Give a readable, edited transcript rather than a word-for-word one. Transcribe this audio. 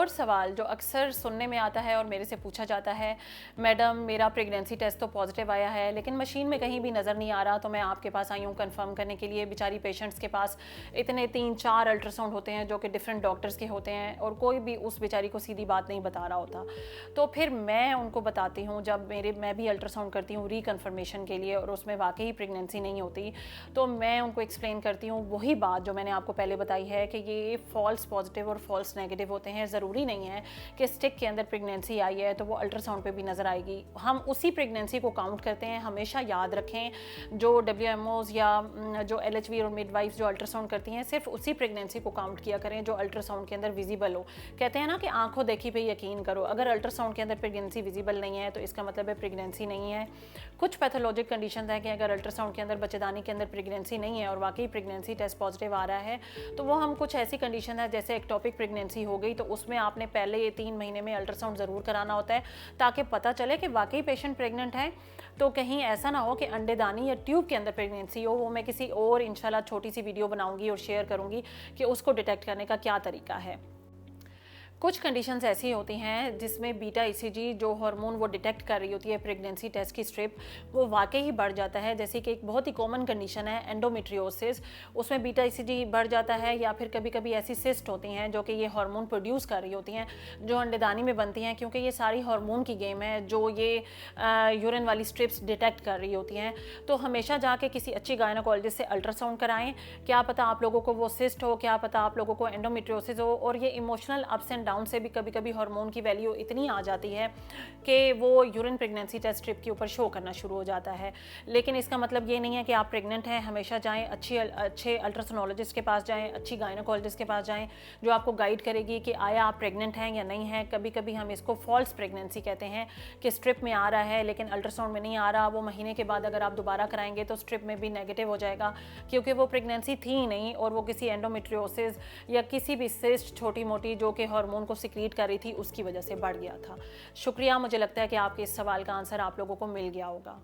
और सवाल जो अक्सर सुनने में आता है और मेरे से पूछा जाता है, मैडम मेरा प्रेगनेंसी टेस्ट तो पॉजिटिव आया है लेकिन मशीन में कहीं भी नज़र नहीं आ रहा, तो मैं आपके पास आई हूँ कंफर्म करने के लिए। बेचारी पेशेंट्स के पास इतने 3-4 अल्ट्रासाउंड होते हैं जो कि डिफरेंट डॉक्टर्स के होते हैं और कोई भी उस बेचारी को सीधी बात नहीं बता रहा होता। तो फिर मैं उनको बताती हूँ, जब मैं भी अल्ट्रासाउंड करती हूँ रिकन्फर्मेशन के लिए और उसमें वाकई प्रेगनेंसी नहीं होती, तो मैं उनको एक्सप्लेन करती हूँ वही बात जो मैंने आपको पहले बताई है कि ये फॉल्स पॉजिटिव और फॉल्स नेगेटिव होते हैं। ज़रूरी नहीं है कि स्टिक के अंदर प्रेगनेंसी आई है तो वो अल्ट्रासाउंड पे भी नज़र आएगी। हम उसी प्रेगनेंसी को काउंट करते हैं। हमेशा याद रखें, जो WMOs या जो LHV और मिडवाइफ जो अल्ट्रासाउंड करती हैं, सिर्फ उसी प्रेगनेंसी को काउंट किया करें जो अल्ट्रासाउंड के अंदर विजिबल हो। कहते हैं ना कि आंखों देखी पे यकीन करो। अगर अल्ट्रासाउंड के अंदर प्रेगनेंसी विजिबल नहीं है तो इसका मतलब है प्रेगनेंसी नहीं है। कुछ पैथोलॉजिक कंडीशन है कि अगर अल्ट्रासाउंड के अंदर बच्चेदानी के अंदर प्रेगनेंसी नहीं है और वाकई प्रेगनेंसी टेस्ट पॉजिटिव आ रहा है, तो वो हम कुछ ऐसी कंडीशन है जैसे एक्टोपिक प्रेगनेंसी हो गई, तो उसमें आपने पहले 3 महीने में अल्ट्रासाउंड ज़रूर कराना होता है ताकि पता चले कि वाकई पेशेंट प्रेग्नेंट है। तो कहीं ऐसा ना हो कि अंडेदानी या ट्यूब के अंदर प्रेगनेंसी हो। वो मैं किसी और इंशाल्लाह छोटी सी वीडियो बनाऊंगी और शेयर करूंगी कि उसको डिटेक्ट करने का क्या तरीका है। कुछ कंडीशंस ऐसी होती हैं जिसमें बीटा ECG जो हार्मोन वो डिटेक्ट कर रही होती है प्रेगनेंसी टेस्ट की स्ट्रिप, वो वाकई ही बढ़ जाता है। जैसे कि एक बहुत ही कॉमन कंडीशन है एंडोमेट्रियोसिस, उसमें बीटा ECG बढ़ जाता है। या फिर कभी कभी ऐसी सिस्ट होती हैं जो कि ये हार्मोन प्रोड्यूस कर रही होती हैं जो अंडेदानी में बनती हैं, क्योंकि ये सारी हार्मोन की गेम है जो ये यूरिन वाली स्ट्रिप्स डिटेक्ट कर रही होती हैं। तो हमेशा जाके किसी अच्छी गायनोकोलॉजिस्ट से अल्ट्रासाउंड कराएं। क्या पता आप लोगों को वो सिस्ट हो, क्या पता आप लोगों को एंडोमेट्रियोसिस हो। और ये इमोशनल अप्स एंड डाउन से भी कभी कभी हार्मोन की वैल्यू इतनी आ जाती है कि वो यूरिन प्रेगनेंसी टेस्ट स्ट्रिप के ऊपर शो करना शुरू हो जाता है। लेकिन इसका मतलब ये नहीं है कि आप प्रेग्नेंट हैं। हमेशा जाएं, अच्छे अल्ट्रासोनोलॉजिस्ट के पास जाएं, अच्छी गायनोकोलॉजिस्ट के पास जाएं जो आपको गाइड करेगी कि आया आप प्रेग्नेंट हैं या नहीं है। कभी कभी हम इसको फॉल्स प्रेगनेंसी कहते हैं कि स्ट्रिप में आ रहा है लेकिन अल्ट्रासाउंड में नहीं आ रहा। वो महीने के बाद अगर आप दोबारा कराएंगे तो स्ट्रिप में भी नेगेटिव हो जाएगा, क्योंकि वो प्रेगनेंसी थी ही नहीं और वो किसी एंडोमेट्रियोसिस या किसी भी सिस्ट छोटी मोटी जो कि हार्मोन को सिक्रीट कर रही थी उसकी वजह से बढ़ गया था। शुक्रिया, मुझे लगता है कि आपके इस सवाल का आंसर आप लोगों को मिल गया होगा।